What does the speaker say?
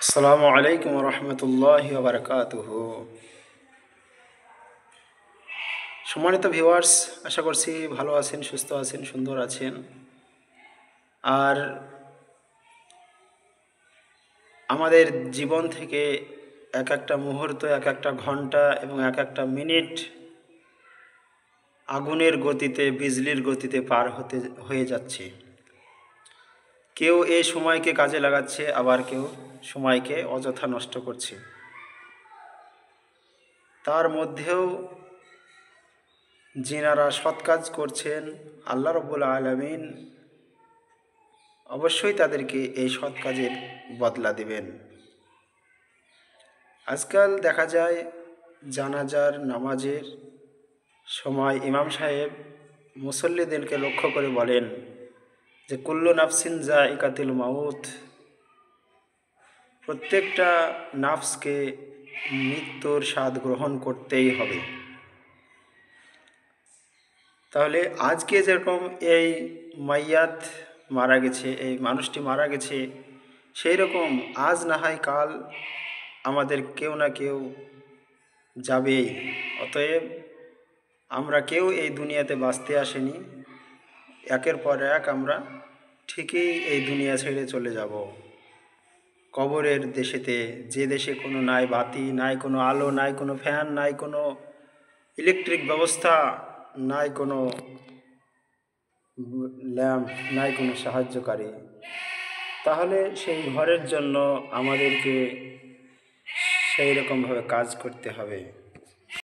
আসসালামু আলাইকুম রহমতুল্লাহি ওয়া বারাকাতুহু। সম্মানিত ভিউয়ার্স, আশা করছি ভালো আছেন, সুস্থ আছেন, সুন্দর আছেন। আর আমাদের জীবন থেকে এক একটা মুহূর্ত, এক একটা ঘন্টা এবং এক একটা মিনিট আগুনের গতিতে, বিজলির গতিতে পার হয়ে যাচ্ছে। কেউ এই সময়কে কাজে লাগাচ্ছে, আবার কেউ সময়কে অযথা নষ্ট করছে। তার মধ্যেও যিনারা সৎ কাজ করছেন, আল্লাহ রাব্বুল আলামিন অবশ্যই তাদেরকে এই সৎ কাজের বদলা দিবেন। আজকাল দেখা যায় জানাজার নামাজের সময় ইমাম সাহেব মুসল্লিদেরকে লক্ষ্য করে বলেন যে কুল্লু নাফসিন যায়িকাতুল মাউত, প্রত্যেকটা নাফসকে মৃত্যুর স্বাদ গ্রহণ করতেই হবে। তাহলে আজকে যেরকম এই মাইয়াত মারা গেছে, এই মানুষটি মারা গেছে, সেই রকম আজ না হয় কাল আমাদের কেউ না কেউ যাবেই। অতএব আমরা কেউ এই দুনিয়াতে বাঁচতে আসেনি, একের পর এক আমরা ঠিকই এই দুনিয়া ছেড়ে চলে যাব কবরের দেশেতে, যে দেশে কোনো নাই বাতি, নাই কোনো আলো, নাই কোনো ফ্যান, নাই কোনো ইলেকট্রিক ব্যবস্থা, নাই কোনো ল্যাম্প, নাই কোনো সাহায্যকারী। তাহলে সেই ঘরের জন্য আমাদেরকে সেই রকমভাবে কাজ করতে হবে।